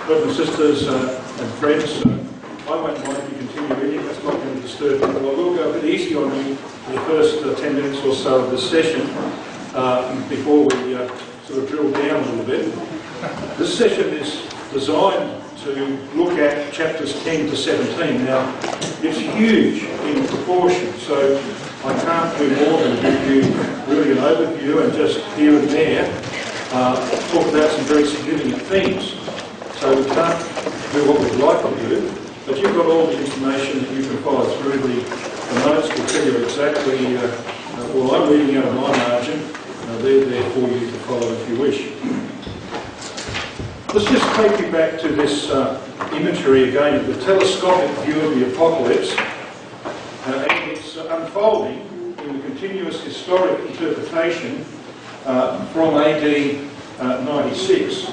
Brothers and sisters and friends, I won't mind if you continue reading, that's not going to disturb people. I will go a bit easy on you for the first 10 minutes or so of this session before we sort of drill down a little bit. This session is designed to look at chapters 10 to 17. Now, it's huge in proportion, so I can't do more than give you really an overview and just here and there talk about some very significant themes. So we can't do what we'd like to do, but you've got all the information that you can follow through. The notes will tell you exactly, well, I'm reading out of my margin. They're there for you to follow if you wish. Let's just take you back to this imagery again of the telescopic view of the apocalypse. And it's unfolding in the continuous historic interpretation from AD 96.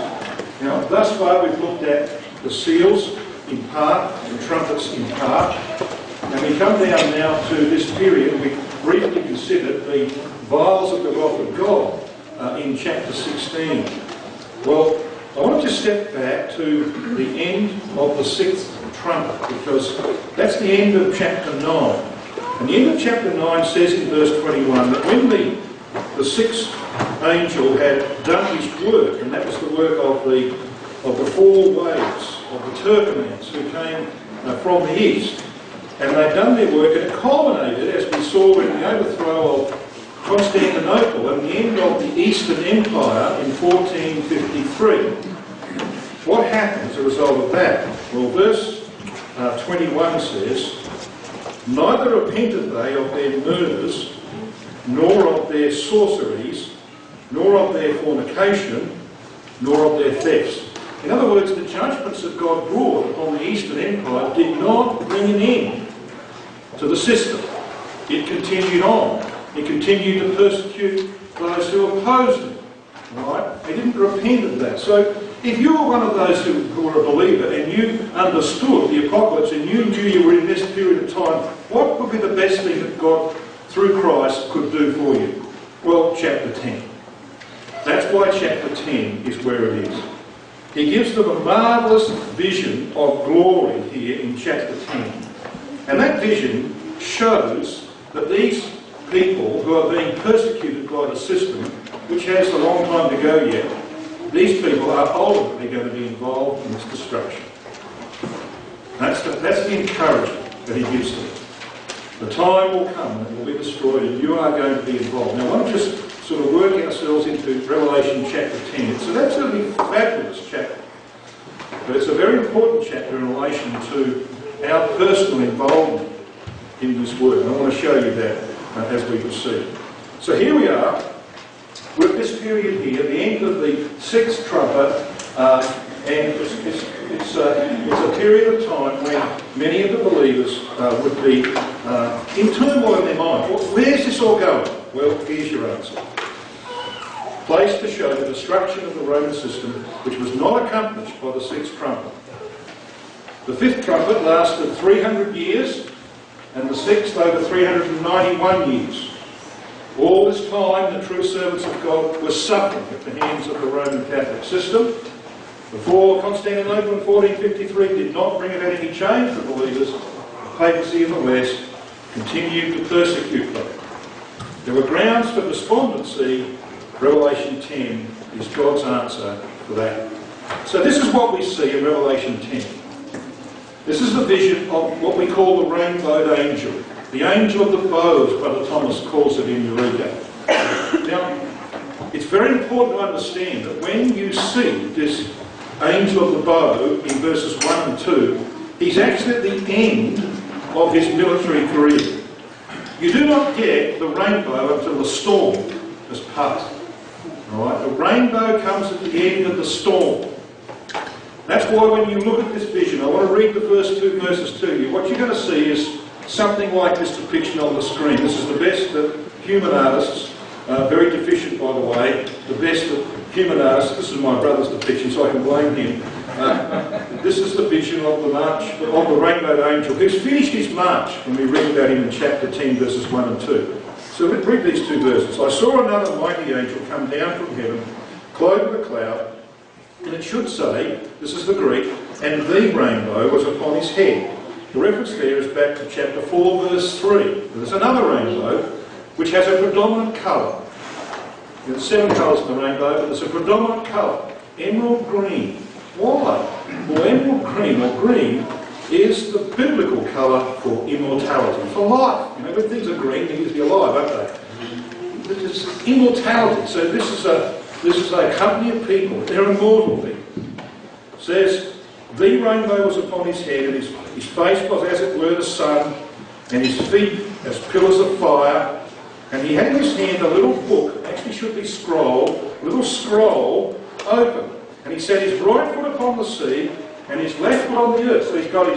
Now, thus far we've looked at the seals in part, the trumpets in part, and we come down now to this period. We briefly considered the vials of the wrath of God in chapter 16. Well, I want to just step back to the end of the sixth trumpet, because that's the end of chapter 9. And the end of chapter 9 says in verse 21 that when the sixth angel had done his work, and that was the work of the four waves of the Turkomans who came from the east, and they'd done their work, and it culminated, as we saw, in the overthrow of Constantinople and the end of the Eastern Empire in 1453. What happened as a result of that? Well, verse 21 says, "Neither repented they of their murders, nor of their sorceries, nor of their fornication, nor of their thefts." In other words, the judgments that God brought upon the Eastern Empire did not bring an end to the system. It continued on. It continued to persecute those who opposed it. Right? They didn't repent of that. So if you were one of those who were a believer and you understood the apocalypse and you knew you were in this period of time, what would be the best thing that God, through Christ, could do for you? Well, chapter 10. That's why chapter 10 is where it is. He gives them a marvellous vision of glory here in chapter 10. And that vision shows that these people who are being persecuted by the system, which has a long time to go yet, these people are ultimately going to be involved in this destruction. That's the encouragement that he gives them. The time will come and it will be destroyed and you are going to be involved. Now I want to just sort of work ourselves into Revelation chapter 10. It's an absolutely fabulous chapter. But it's a very important chapter in relation to our personal involvement in this work. And I want to show you that as we proceed. So here we are. We're at this period here, the end of the sixth trumpet, and it's a period of time when many of the believers would be in turmoil in their mind. Well, where's this all going? Well, here's your answer. Placed to show the destruction of the Roman system, which was not accomplished by the sixth trumpet. The fifth trumpet lasted 300 years, and the sixth over 391 years. All this time, the true servants of God were suffering at the hands of the Roman Catholic system. Before Constantinople in 1453 did not bring about any change for believers, the papacy in the West continued to persecute them. There were grounds for despondency. Revelation 10 is God's answer for that. So this is what we see in Revelation 10. This is the vision of what we call the rainbowed angel. The angel of the bow, as Brother Thomas calls it in Eureka. Now, it's very important to understand that when you see this angel of the bow in verses 1 and 2, he's actually at the end of his military career. You do not get the rainbow until the storm has passed. Right? The rainbow comes at the end of the storm. That's why when you look at this vision, I want to read the first two verses to you. What you're going to see is something like this depiction on the screen. This is the best that human artists, very deficient by the way, the best that human artists, this is my brother's depiction so I can blame him. This is the vision of the march, of the rainbowed angel, who's finished his march when we read about him in chapter 10 verses 1 and 2. So let's read these two verses. "I saw another mighty angel come down from heaven, clothed with a cloud, And it should say, this is the Greek, and the rainbow was upon his head. The reference there is back to chapter 4, verse 3. There's another rainbow which has a predominant colour. There's 7 colours in the rainbow, but there's a predominant colour. Emerald green. Why? Well, emerald green, or green, is the biblical colour for immortality, for life. You know, when things are green, they're usually alive, aren't they? This is immortality. So this is a company of people. They're immortal. It says, the rainbow was upon his head, and his face was as it were the sun, and his feet as pillars of fire. And he had in his hand a little book, actually should be scroll, a little scroll open. And he set his right foot upon the sea, and his left foot on the earth. So he's got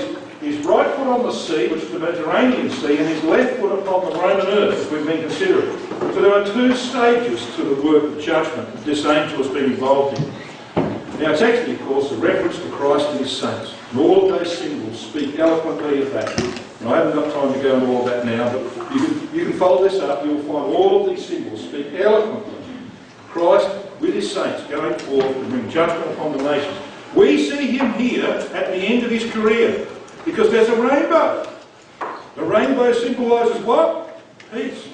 his right foot on the sea, which is the Mediterranean Sea, and his left foot upon the Roman earth, as we've been considering. So there are 2 stages to the work of judgment that this angel has been involved in. Now it's actually, of course, a reference to Christ and his saints. And all of those symbols speak eloquently of that. And I haven't got time to go into all that now, but you can follow this up. You'll find all of these symbols speak eloquently. Christ with his saints going forth to bring judgment upon the nations. We see him here at the end of his career because there's a rainbow. The rainbow symbolises what? Peace.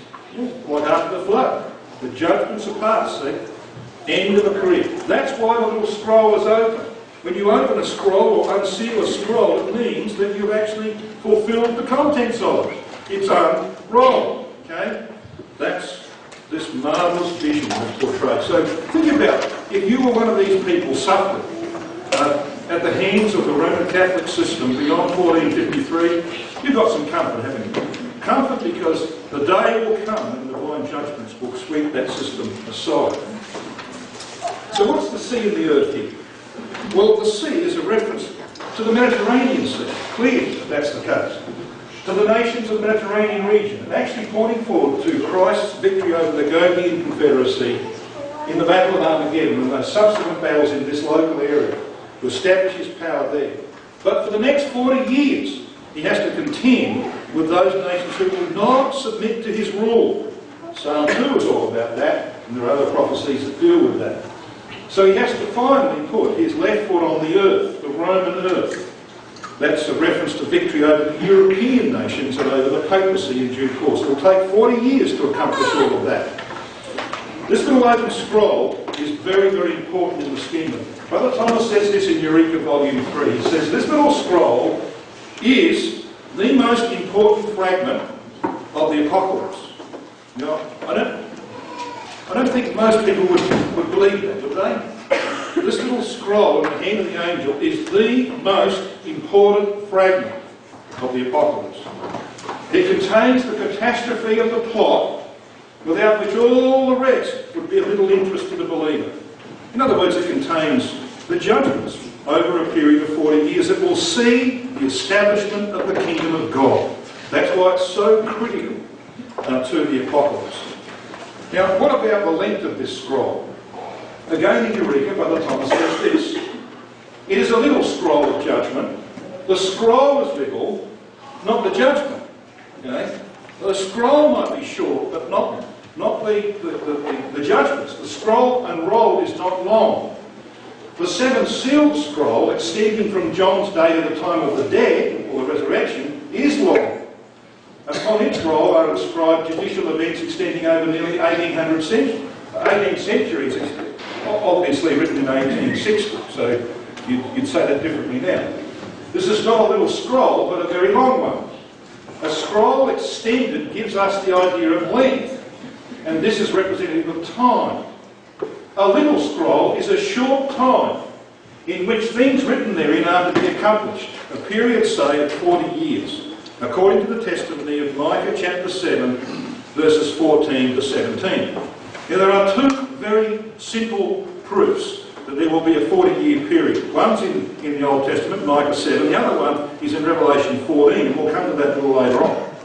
Like after the flood. The judgments are past, see? End of a career. That's why the little scroll is open. When you open a scroll or unseal a scroll, it means that you've actually fulfilled the contents of it. It's unrolled. Okay? That's this marvellous vision that's portrayed. So think about if you were one of these people suffering at the hands of the Roman Catholic system beyond 1453, you've got some comfort, haven't you? Comfort because the day will come and the divine judgments will sweep that system aside. So what's the sea and the earth here? Well, the sea is a reference to the Mediterranean Sea. Clearly, that's the case. To the nations of the Mediterranean region, and actually pointing forward to Christ's victory over the Gogian Confederacy in the Battle of Armageddon and those subsequent battles in this local area to establish his power there. But for the next 40 years, he has to contend with those nations who will not submit to his rule. Psalm 2 is all about that, and there are other prophecies that deal with that. So he has to finally put his left foot on the earth, the Roman earth. That's a reference to victory over the European nations and over the papacy in due course. It will take 40 years to accomplish all of that. This little open scroll is very, very important in the scheme of it. Brother Thomas says this in Eureka Volume 3. He says this little scroll is the most important fragment of the Apocalypse. You know, I don't think most people would believe that, would they? This little scroll in the hand of the angel is the most important fragment of the Apocalypse. It contains the catastrophe of the plot, without which all the rest would be of little interest to the believer. In other words, it contains the judgments over a period of 40 years that will see the establishment of the kingdom of God. That's why it's so critical to the Apocalypse. Now, what about the length of this scroll? Again in Eureka, Brother Thomas says this. It is a little scroll of judgment. The scroll is little, not the judgment. Okay? The scroll might be short, but not the judgments. The scroll unrolled is not long. The 7 sealed scroll, extending from John's day to the time of the dead, or the resurrection, is long. Upon its roll are inscribed judicial events extending over nearly 18 centuries, obviously written in 1860, so you'd say that differently now. This is not a little scroll, but a very long one. A scroll extended gives us the idea of length, and this is representative of time. A little scroll is a short time in which things written therein are to be accomplished, a period, say, of 40 years, according to the testimony of Micah chapter 7, verses 14 to 17. Now, there are 2 very simple proofs that there will be a 40-year period. One's in the Old Testament, Micah 7, the other one is in Revelation 14, and we'll come to that a little later on.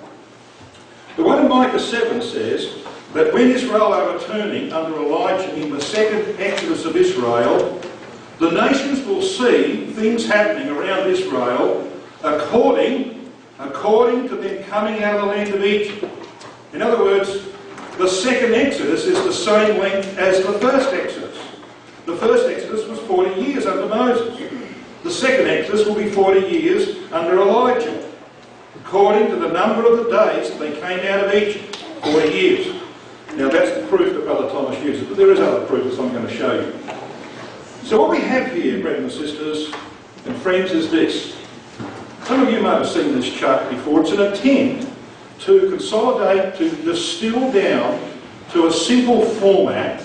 The one in Micah 7 says that when Israel are returning under Elijah in the second exodus of Israel, the nations will see things happening around Israel according to them coming out of the land of Egypt. In other words, the second exodus is the same length as the first exodus. The first Exodus was 40 years under Moses. The second Exodus will be 40 years under Elijah, according to the number of the days that they came out of Egypt. 40 years. Now that's the proof that Brother Thomas uses, but there is other proof that I'm going to show you. So what we have here, brothers and sisters and friends, is this. Some of you may have seen this chart before. It's an attempt to consolidate, to distill down to a simple format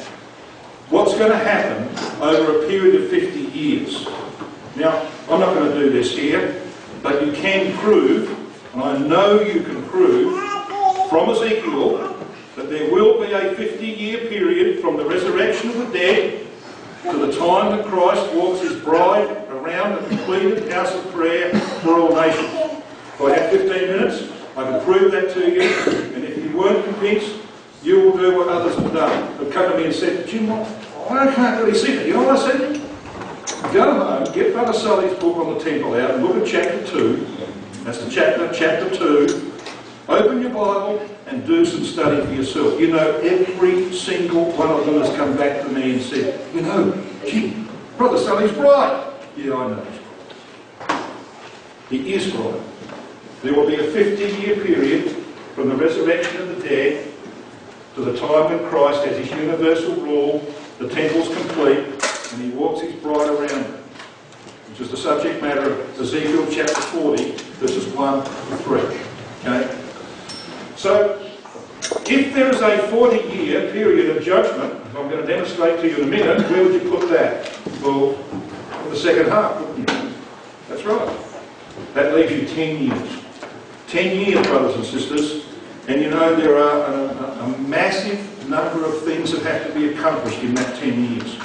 what's going to happen over a period of 50 years. Now, I'm not going to do this here, but you can prove, and I know you can prove, from Ezekiel, that there will be a 50-year period from the resurrection of the dead to the time that Christ walks his bride around the completed house of prayer for all nations. If I have 15 minutes, I can prove that to you, and if you weren't convinced, you will do what others have done. They've come to me and said, Jim, I can't really see it. You know what I said? Go home, get Brother Sully's book on the temple out and look at chapter 2. That's the chapter 2. Open your Bible and do some study for yourself. You know, every single one of them has come back to me and said, you know, Jim, Brother Sully's right. Yeah, I know he's right. He is right. There will be a 50-year period from the resurrection of the dead to the time when Christ has his universal rule, the temple's complete, and he walks his bride around it, which is the subject matter of Ezekiel chapter 40, verses 1 to 3. Okay? So, if there is a 40-year period of judgment, I'm going to demonstrate to you in a minute, where would you put that? Well, the second half, wouldn't you? That's right. That leaves you 10 years. 10 years, brothers and sisters. And you know, there are a massive number of things that have to be accomplished in that 10 years.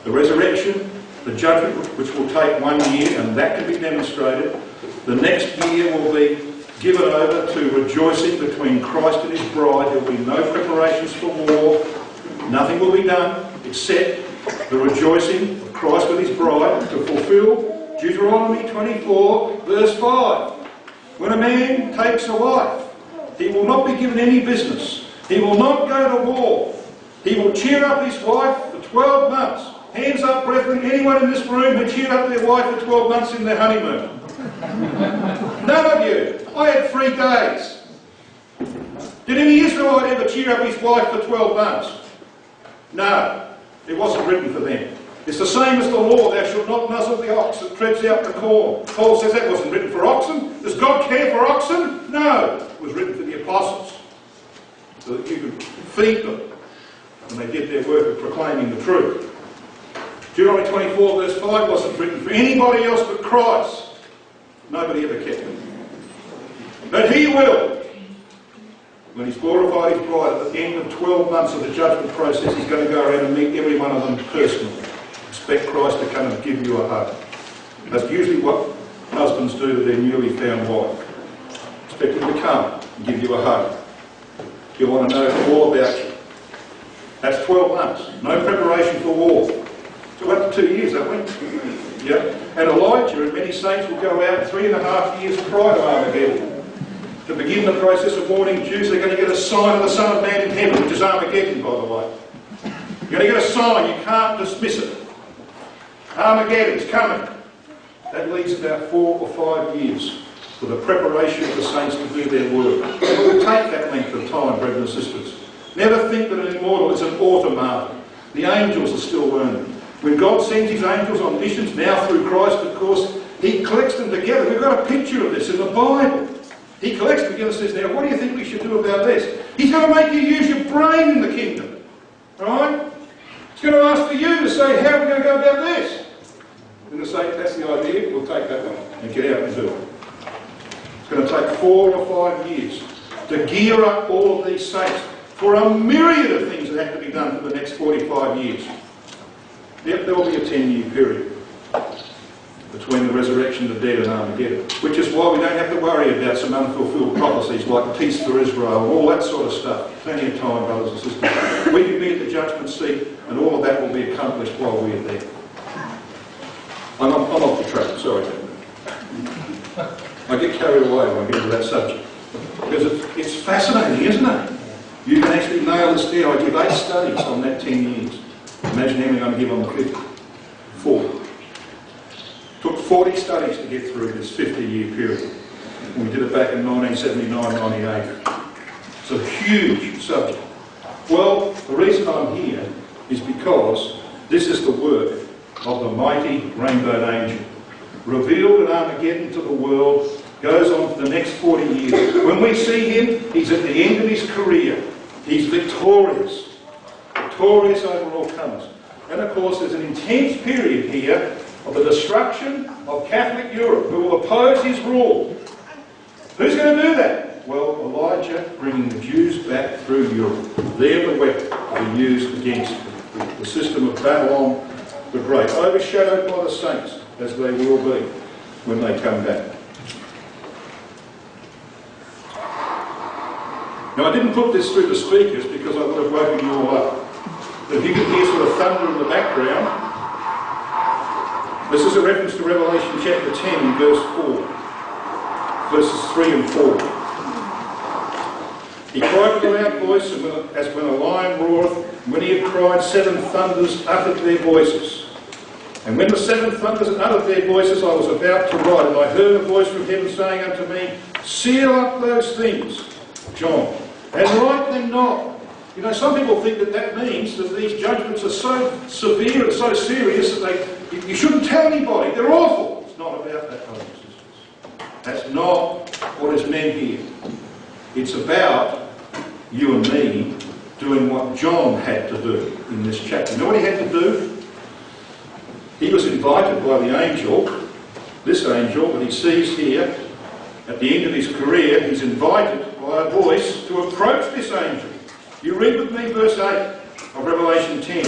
The resurrection, the judgment, which will take 1 year, and that can be demonstrated. The next year will be given over to rejoicing between Christ and his bride. There will be no preparations for war. Nothing will be done except the rejoicing of Christ with his bride to fulfill Deuteronomy 24, verse 5. When a man takes a wife, he will not be given any business. He will not go to war. He will cheer up his wife for 12 months. Hands up, brethren, anyone in this room who cheered up their wife for 12 months in their honeymoon? None of you. I had 3 days. Did any Israelite ever cheer up his wife for 12 months? No. It wasn't written for them. It's the same as the law, thou shalt not muzzle the ox that treads out the corn. Paul says that wasn't written for oxen. Does God care for oxen? No. It was written for the apostles, so that you could feed them when they did their work of proclaiming the truth. Deuteronomy 24 verse 5 wasn't written for anybody else but Christ. Nobody ever kept it. But he will. When he's glorified his bride at the end of 12 months of the judgment process, he's going to go around and meet every one of them personally. Expect Christ to come and give you a hug. That's usually what husbands do to their newly found wife. Expect him to come and give you a hug. He'll want to know all about you. That's 12 months. No preparation for war. So up to 2 years, haven't we? Yeah. And Elijah and many saints will go out 3.5 years prior to Armageddon to begin the process of warning Jews they're going to get a sign of the Son of Man in heaven, which is Armageddon, by the way. You're going to get a sign. You can't dismiss it. Armageddon's coming. That leaves about 4 or 5 years for the preparation of the saints to do their work. It will take that length of time, brothers and sisters. Never think that an immortal is an automata. The angels are still learning. When God sends his angels on missions, now through Christ, of course, he collects them together. We've got a picture of this in the Bible. He collects them together and says, now, what do you think we should do about this? He's going to make you use your brain in the kingdom. Right? He's going to ask for you to say, how are we going to go about this? And to say, that's the idea, we'll take that one and get out and do it. It's going to take 4 or 5 years to gear up all of these saints for a myriad of things that have to be done for the next 45 years. Yep, there will be a 10-year period between the resurrection of the dead and Armageddon, which is why we don't have to worry about some unfulfilled prophecies like peace for Israel and all that sort of stuff. Plenty of time, brothers and sisters. We can be at the judgment seat and all of that will be accomplished while we're there. I'm off the track, sorry. I get carried away when I get into that subject. Because it's fascinating, isn't it? You can actually nail this down. I did 8 studies on that 10 years. Imagine how many I'm going to give on the 50. 4. Took 40 studies to get through this 50-year period. And we did it back in 1979-98. It's a huge subject. Well, the reason I'm here is because this is the work of the mighty rainbowed angel, revealed at Armageddon to the world, goes on for the next 40 years. When we see him, he's at the end of his career. He's victorious. Victorious over all comers. And of course, there's an intense period here of the destruction of Catholic Europe, who will oppose his rule. Who's going to do that? Well, Elijah bringing the Jews back through Europe. They're the weapon to be used against the system of Babylon the Great, overshadowed by the saints, as they will be when they come back. Now, I didn't put this through the speakers because I would have woken you all up. But if you can hear sort of thunder in the background, this is a reference to Revelation chapter 10 and verse 4, verses 3 and 4. He cried with a loud voice, as when a lion roareth, and when he had cried, 7 thunders uttered their voices. And when the 7 thunders had uttered their voices, I was about to write, and I heard a voice from heaven saying unto me, Seal up those things, John, and write them not. You know, some people think that that means that these judgments are so severe and so serious that you shouldn't tell anybody. They're awful. It's not about that, brothers and sisters. That's not what is meant here. It's about you and me doing what John had to do in this chapter. You know what he had to do? He was invited by the angel, this angel that he sees here, at the end of his career, he's invited by a voice to approach this angel. You read with me verse 8 of Revelation 10.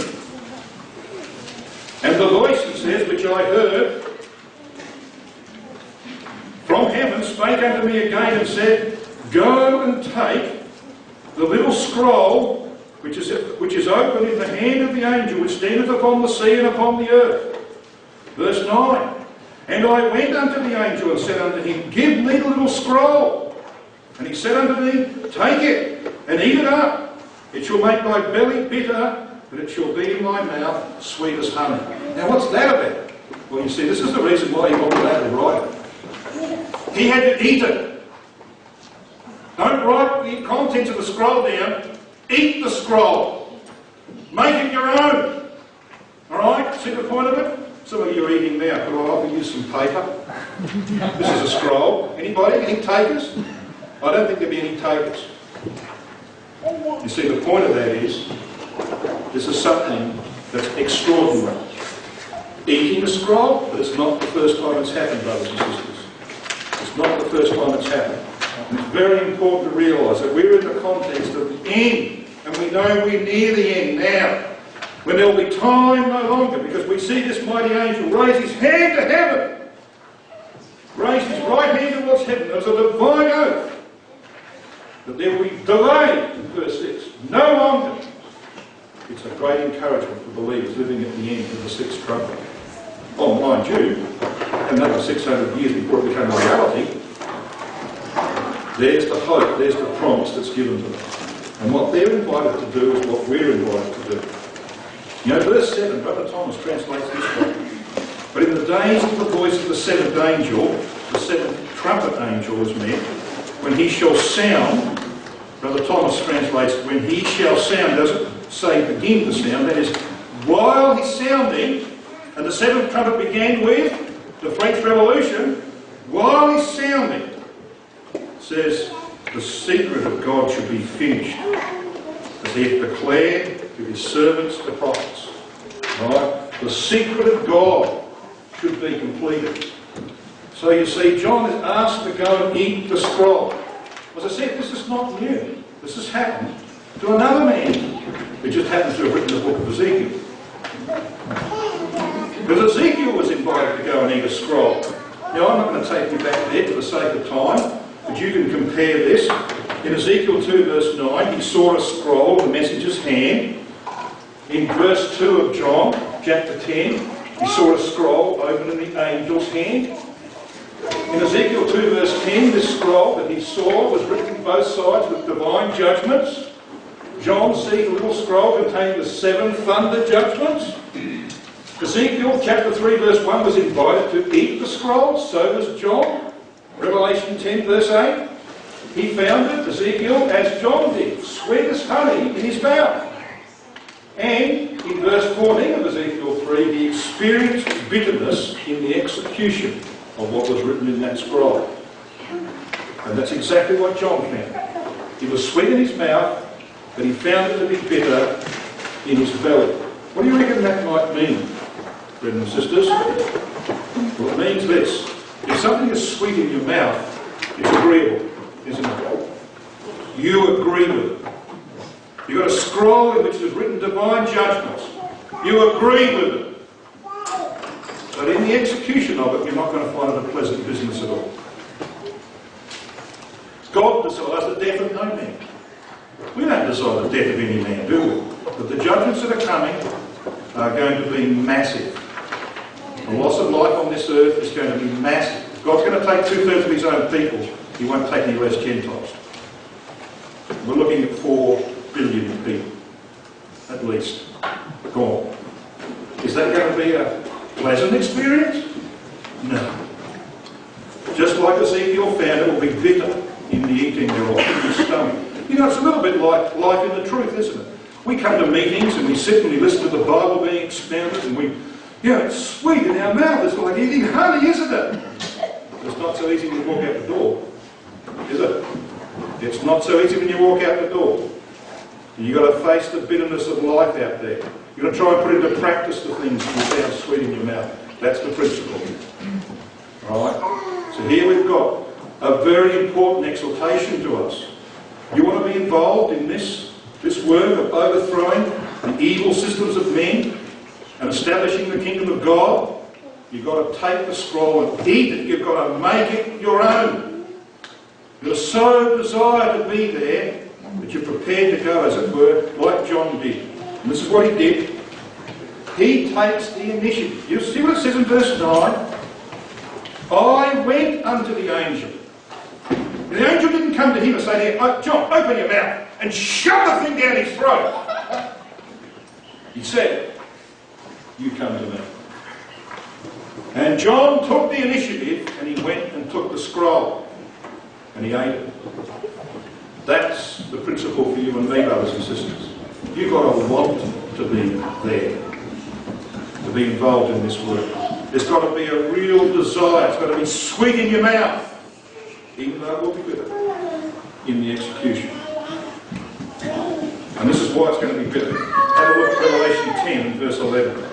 And the voice, he says, which I heard from heaven, spake unto me again and said, Go and take the little scroll which is open in the hand of the angel which standeth upon the sea and upon the earth. Verse 9. And I went unto the angel and said unto him, Give me the little scroll. And he said unto me, Take it and eat it up. It shall make thy belly bitter, but it shall be in thy mouth sweet as honey. Now what's that about? Well, you see, this is the reason why he wasn't allowed to write it. He had to eat it. Don't write the contents of the scroll down. Eat the scroll. Make it your own. Alright? See the point of it? Some of you are eating now. Could I offer you some paper? This is a scroll. Anybody? Any takers? I don't think there'll be any takers. You see, the point of that is, this is something that's extraordinary. Eating a scroll, but it's not the first time it's happened, brothers and sisters. It's not the first time it's happened. And it's very important to realise that we're in the context of the end, and we know we're near the end now, when there will be time no longer, because we see this mighty angel raise his hand to heaven, raise his right hand towards heaven. There's a divine oath that there will be delay in verse 6. No longer. It's a great encouragement for believers living at the end of the 6th trumpet. Oh, mind you, another 600 years before it became a reality, there's the hope, there's the promise that's given to them. And what they're invited to do is what we're invited to do. You know, verse 7, Brother Thomas translates this way. But in the days of the voice of the 7th angel, the 7th trumpet angel is meant, when he shall sound, Brother Thomas translates, when he shall sound, doesn't say begin to sound, that is, while he's sounding, and the 7th trumpet began with the French Revolution, while he's sounding, says, the secret of God should be finished, as he hath declared to his servants, the prophets. Right? The secret of God should be completed. So you see, John is asked to go and eat the scroll. As I said, this is not new. This has happened to another man who just happens to have written the book of Ezekiel. Because Ezekiel was invited to go and eat a scroll. Now, I'm not going to take you back there for the sake of time, but you can compare this. In Ezekiel 2 verse 9, he saw a scroll, the messenger's hand. In verse 2 of John, chapter 10, he saw a scroll open in the angel's hand. In Ezekiel 2 verse 10, this scroll that he saw was written on both sides with divine judgments. John sees a little scroll containing the 7 thunder judgments. Ezekiel chapter 3 verse 1 was invited to eat the scroll, so was John. Revelation 10 verse 8, he found it, Ezekiel, as John did, sweet as honey in his mouth. And in verse 14 of Ezekiel 3, he experienced bitterness in the execution of what was written in that scroll. And that's exactly what John found. It was sweet in his mouth, but he found it to be bitter in his belly. What do you reckon that might mean, brothers and sisters? Well, it means this. If something is sweet in your mouth, it's agreeable, isn't it? You agree with it. You've got a scroll in which is written divine judgments. You agree with it. But in the execution of it, you're not going to find it a pleasant business at all. God decides the death of no man. We don't decide the death of any man, do we? But the judgments that are coming are going to be massive. The loss of life on this earth is going to be massive. God's going to take 2/3 of his own people. He won't take any less Gentiles. We're looking at 4 billion people, at least, gone. Is that going to be a pleasant experience? No. Just like Ezekiel found, it will be bitter in the eating thereof, in your stomach. You know, it's a little bit like life in the truth, isn't it? We come to meetings and we sit and we listen to the Bible being expounded and it's sweet in our mouth. It's like eating honey, isn't it? It's not so easy when you walk out the door, is it? It's not so easy when you walk out the door. You've got to face the bitterness of life out there. You've got to try and put into practice the things that sound sweet in your mouth. That's the principle. Alright? So here we've got a very important exhortation to us. You want to be involved in this work of overthrowing the evil systems of men and establishing the kingdom of God? You've got to take the scroll and eat it. You've got to make it your own. You've got to so desire to be there that you're prepared to go, as it were, like John did. And this is what he did. He takes the initiative. You see what it says in verse 9? I went unto the angel. The angel didn't come to him and say to him, John, open your mouth and shove the thing down his throat. He said, you come to me. And John took the initiative and he went and took the scroll and he ate it. That's the principle for you and me, brothers and sisters. You've got to want to be there, to be involved in this work. There's got to be a real desire. It's got to be sweet in your mouth, even though it will be bitter in the execution. And this is why it's going to be bitter. Have a look at Revelation 10 and verse 11.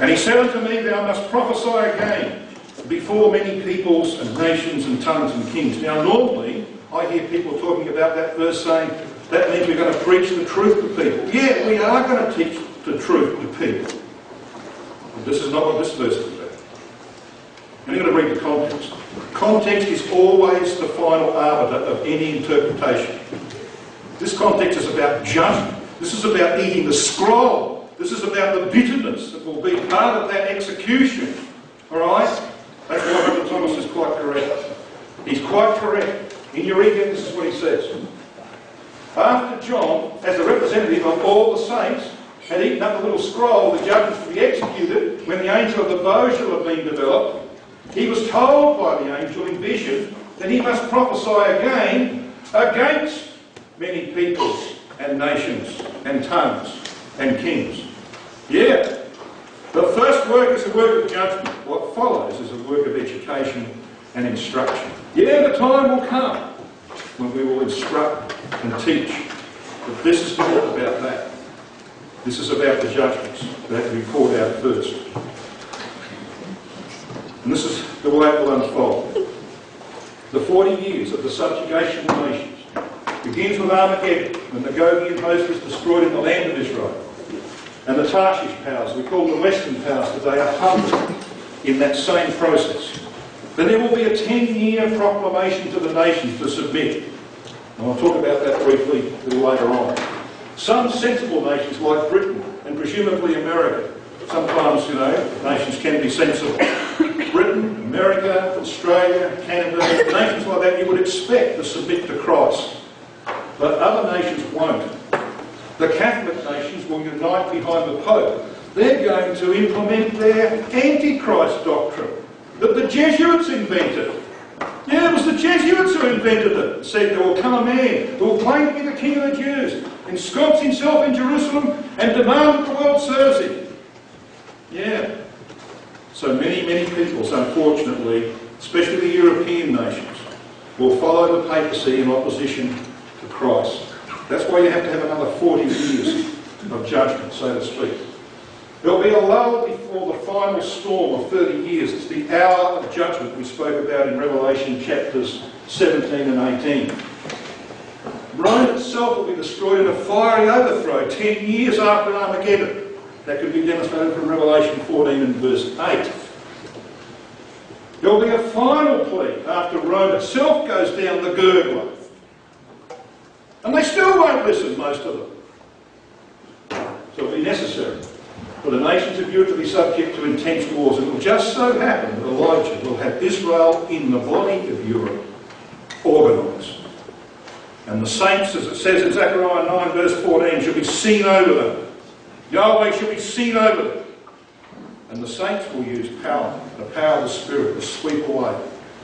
And he said unto me, thou must prophesy again before many peoples and nations and tongues and kings. Now normally, I hear people talking about that verse saying, that means we're going to preach the truth to people. Yeah, we are going to teach the truth to people. But this is not what this verse is about. And you've got to read the context. Context is always the final arbiter of any interpretation. This context is about judgment. This is about eating the scroll. This is about the bitterness that will be part of that execution. Alright? That's why Brother Thomas is quite correct. He's quite correct. In your reading, this is what he says. After John, as the representative of all the saints, had eaten up the little scroll, the judgments to be executed, when the angel of the bow shall have been developed, he was told by the angel in vision that he must prophesy again against many peoples and nations and tongues and kings. Yeah, the first work is a work of judgment. What follows is a work of education and instruction. Yeah, the time will come when we will instruct and teach. But this is not about that. This is about the judgments that have to be poured out first. And this is the way it will unfold. The 40 years of the subjugation of nations begins with Armageddon, when the Gogian host was destroyed in the land of Israel. And the Tarshish powers, we call the Western powers today, are humbled in that same process. Then there will be a 10-year proclamation to the nations to submit. And I'll talk about that briefly a little later on. Some sensible nations like Britain and presumably America, sometimes, nations can be sensible. Britain, America, Australia, Canada, nations like that you would expect to submit to Christ. but other nations won't. The Catholic nations will unite behind the Pope. They're going to implement their Antichrist doctrine that the Jesuits invented. Yeah, it was the Jesuits who invented it. Said there will come a man who will claim to be the King of the Jews, ensconce himself in Jerusalem and demand that the world serves him. Yeah. So many peoples, unfortunately, especially the European nations, will follow the papacy in opposition to Christ. That's why you have to have another 40 years of judgment, so to speak. There'll be a lull before the final storm of 30 years. It's the hour of judgment we spoke about in Revelation chapters 17 and 18. Rome itself will be destroyed in a fiery overthrow 10 years after Armageddon. That could be demonstrated from Revelation 14 and verse 8. There will be a final plea after Rome itself goes down the gurgler. And they still won't listen, most of them. So it'll be necessary for the nations of Europe to be subject to intense wars. And it will just so happen that Elijah will have Israel in the body of Europe organised. And the saints, as it says in Zechariah 9 verse 14, shall be seen over them. Yahweh shall be seen over them. And the saints will use power, the power of the Spirit, to sweep away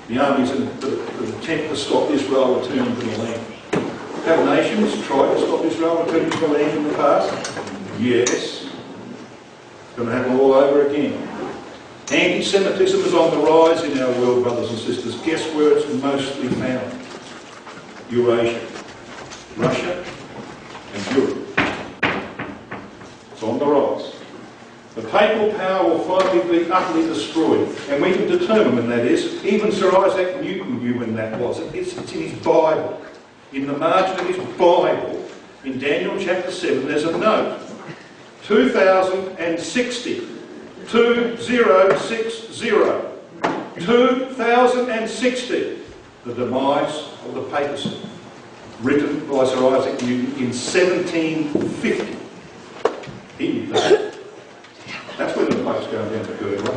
the armies that attempt to stop Israel returning to the land. Have nations tried to stop Israel returning to the land in the past? Yes. It's going to happen all over again. Anti-Semitism is on the rise in our world, brothers and sisters. Guess where it's mostly found? Eurasia, Russia and Europe. It's on the rise. The papal power will finally be utterly destroyed, and we can determine when that is. Even Sir Isaac Newton knew when that was. It's in his Bible. In the margin of his Bible, in Daniel chapter 7, there's a note. 2060. 2060. 2060. The demise of the papacy. Written by Sir Isaac Newton in 1750. He knew that. That's when the Pope's going down to gurgler.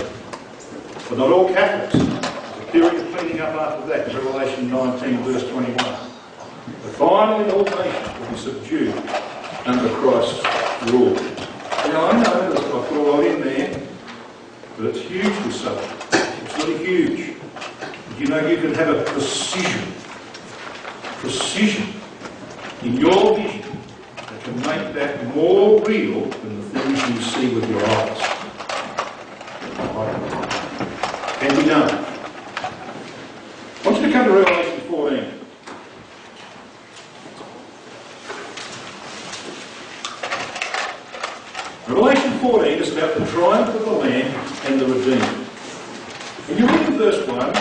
But not all Catholics. There's a period of cleaning up after that in Revelation 19 verse 21. But finally all nations will be subdued under Christ's rule. Now I know that I put a lot in there, but it's hugely so. It's really huge. You know, you can have a precision in your vision that can make that more real than the things you see with your eyes. Can be done. I want you to come to Revelation 14. Revelation 14 is about the triumph of the Lamb and the redeemed. And you read in verse 1,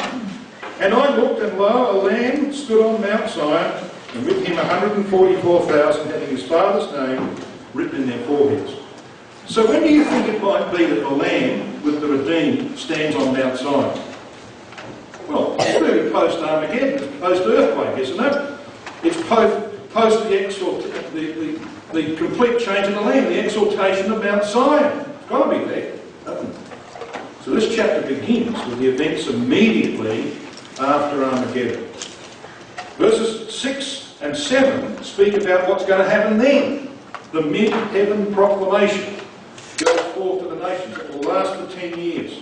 and I looked, and lo, a lamb stood on Mount Zion, and with him 144,000, having his father's name written in their foreheads. So when do you think it might be that the Lamb with the redeemed stands on Mount Zion? Well, it's really post-Armageddon, it's post-earthquake, isn't it? It's post the complete change of the land, the exaltation of Mount Zion. It's got to be there, doesn't it? So this chapter begins with the events immediately after Armageddon. Verses 6 and 7 speak about what's going to happen then. The mid-heaven proclamation goes forth to the nations. It will last for 10 years.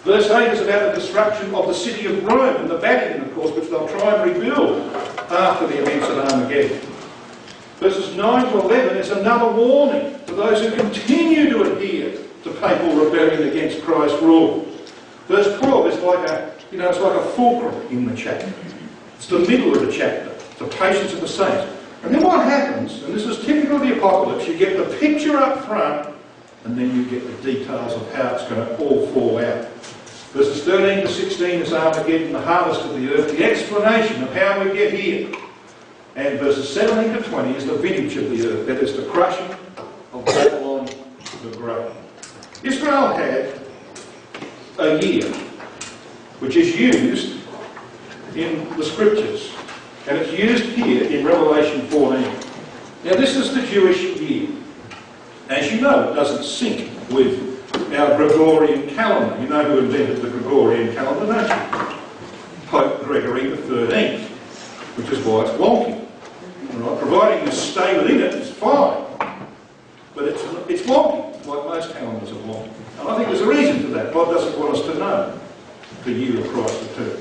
Verse 8 is about the destruction of the city of Rome and the Vatican, of course, which they'll try and rebuild after the events of Armageddon. Verses 9 to 11 is another warning to those who continue to adhere to papal rebellion against Christ's rule. Verse 12 is like a fulcrum in the chapter. It's the middle of the chapter, the patience of the saints. And then what happens, and this is typical of the apocalypse, you get the picture up front, and then you get the details of how it's going to all fall out. Verses 13 to 16 is Armageddon, the harvest of the earth, the explanation of how we get here. And verses 17 to 20 is the vintage of the earth, that is the crushing of Babylon the Great. Israel had a year which is used in the scriptures, and it's used here in Revelation 14. Now this is the Jewish year. As you know, it doesn't sync with our Gregorian calendar. You know who invented the Gregorian calendar, don't you? Pope Gregory XIII, which is why it's wonky. Right? Providing you stay within it, it's fine. But it's wonky, like most calendars are wonky. And I think there's a reason for that. God doesn't want us to know the year of Christ's return.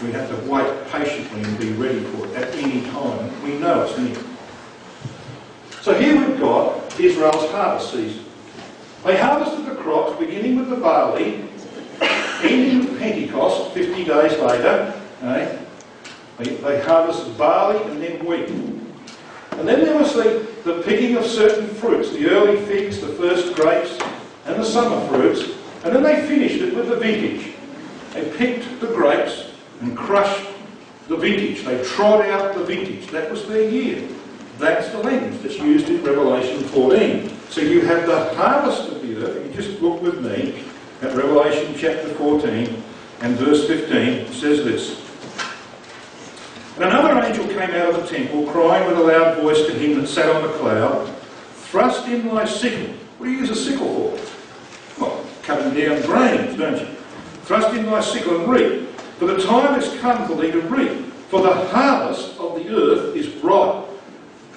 We have to wait patiently and be ready for it at any time. We know it's near. So here we've got Israel's harvest season. They harvested the crops, beginning with the barley, ending with Pentecost, 50 days later. Okay? They harvested barley and then wheat. And then there was the picking of certain fruits, the early figs, the first grapes, and the summer fruits. And then they finished it with the vintage. They picked the grapes and crushed the vintage. They trod out the vintage. That was their year. That's the language that's used in Revelation 14. So you have the harvest of the earth. If you just look with me at Revelation chapter 14 and verse 15, it says this. And another angel came out of the temple, crying with a loud voice to him that sat on the cloud, "Thrust in thy sickle." What do you use a sickle for? Well, cutting down grains, don't you? "Thrust in thy sickle and reap, for the time has come for thee to reap, for the harvest of the earth is ripe."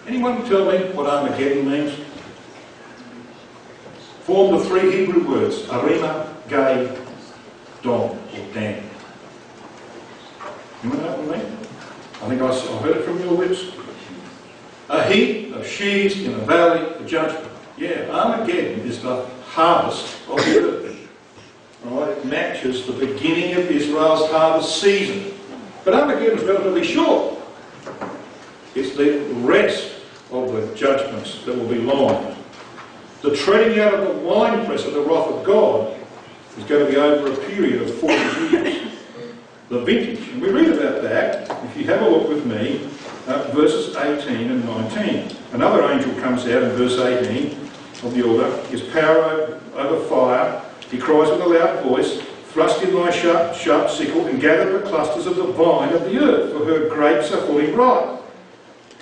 Anyone tell me what Armageddon means? Formed of three Hebrew words, Arima, Gay, Dom, or Dan. You know what that means? I think I heard it from your lips. A heap of sheaves in a valley of judgment. Yeah, Armageddon is the harvest of the earth. Right? It matches the beginning of Israel's harvest season. But Armageddon is relatively short. It's the rest of the judgments that will be long. The treading out of the winepress of the wrath of God is going to be over a period of 40 years. The vintage. And we read about that, if you have a look with me, verses 18 and 19. Another angel comes out in verse 18 of the order. His power over fire. He cries with a loud voice, "Thrust in thy sharp sickle and gather the clusters of the vine of the earth, for her grapes are fully ripe."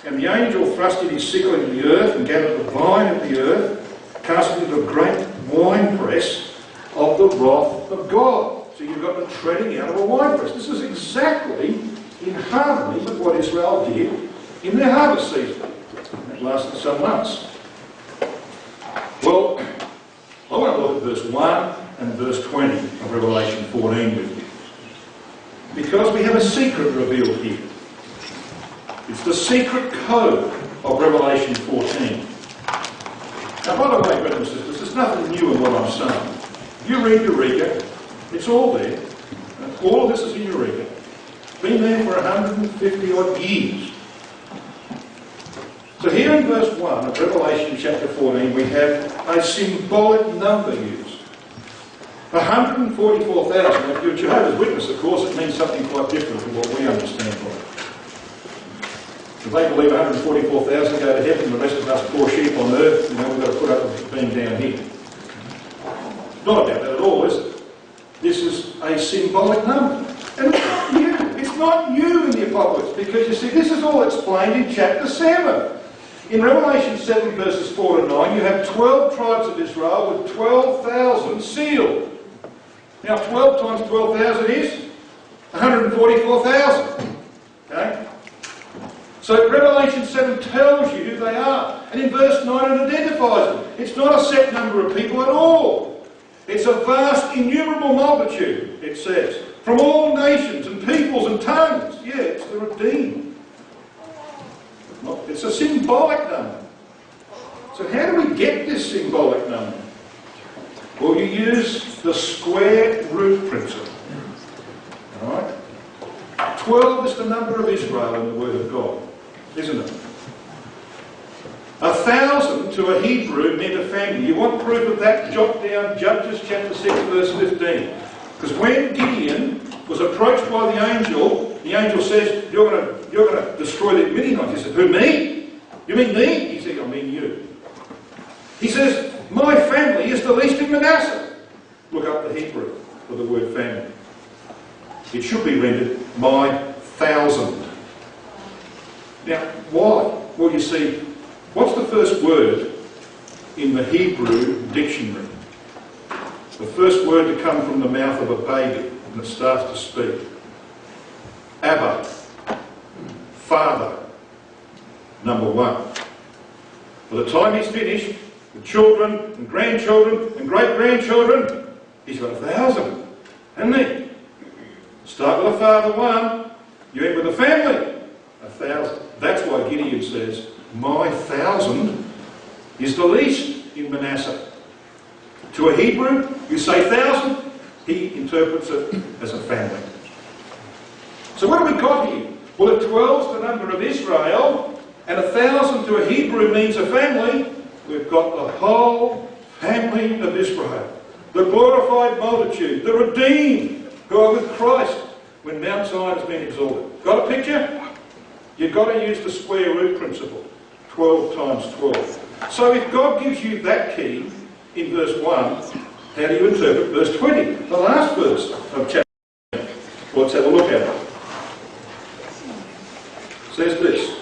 And the angel thrust in his sickle into the earth and gathered the vine of the earth, cast it into a great winepress of the wrath of God. So you've got the treading out of a winepress. This is exactly in harmony with what Israel did in their harvest season. It lasted some months. Well, I want to look at verse 1 and verse 20 of Revelation 14 with you. Because we have a secret revealed here. It's the secret code of Revelation 14. Now, by the way, brothers and sisters, there's nothing new in what I'm saying. If you read Eureka, it's all there. All of this is in Eureka. It's been there for 150 odd years. So here in verse 1 of Revelation chapter 14, we have a symbolic number used. 144,000. If you're a Jehovah's Witness, of course, it means something quite different from what we understand from it. If they believe 144,000 go to heaven, the rest of us poor sheep on earth, we've got to put up with being down here. Not about that at all, is it? This is a symbolic number. And it's not new. It's not new in the Apocalypse, because you see, this is all explained in chapter 7. In Revelation 7 verses 4 to 9, you have 12 tribes of Israel with 12,000 sealed. Now 12 times 12,000 is 144,000. Okay? So Revelation 7 tells you who they are. And in verse 9 it identifies them. It's not a set number of people at all. It's a vast, innumerable multitude, it says, from all nations and peoples and tongues. Yeah, it's the redeemed. It's a symbolic number. So how do we get this symbolic number? Well, you use the square root principle. Alright? 12 is the number of Israel in the Word of God, isn't it? 1,000 to a Hebrew meant a family. You want proof of that? Jot down Judges chapter 6 verse 15. Because when Gideon was approached by the angel says, you're going to destroy the Midianites. He said, who, me? You mean me? He said, I mean you. He says, my family is the least in Manasseh. Look up the Hebrew for the word family. It should be rendered, my 1,000. Now, why? Well, you see, what's the first word in the Hebrew dictionary? The first word to come from the mouth of a baby when it starts to speak. Abba, Father. number one. By the time he's finished, with children and grandchildren and great-grandchildren, he's got 1,000, hasn't he? Start with a father one, you end with a family, 1,000. That's why Gideon says, my 1,000 is the least in Manasseh. To a Hebrew, you say 1,000, he interprets it as a family. So what have we got here? Well, if 12's the number of Israel, and 1,000 to a Hebrew means a family, we've got the whole family of Israel. The glorified multitude, the redeemed, who are with Christ when Mount Zion has been exalted. Got a picture? You've got to use the square root principle. 12 times 12. So if God gives you that key in verse 1, how do you interpret verse 20? The last verse of chapter 20. Well, let's have a look at it. It says this.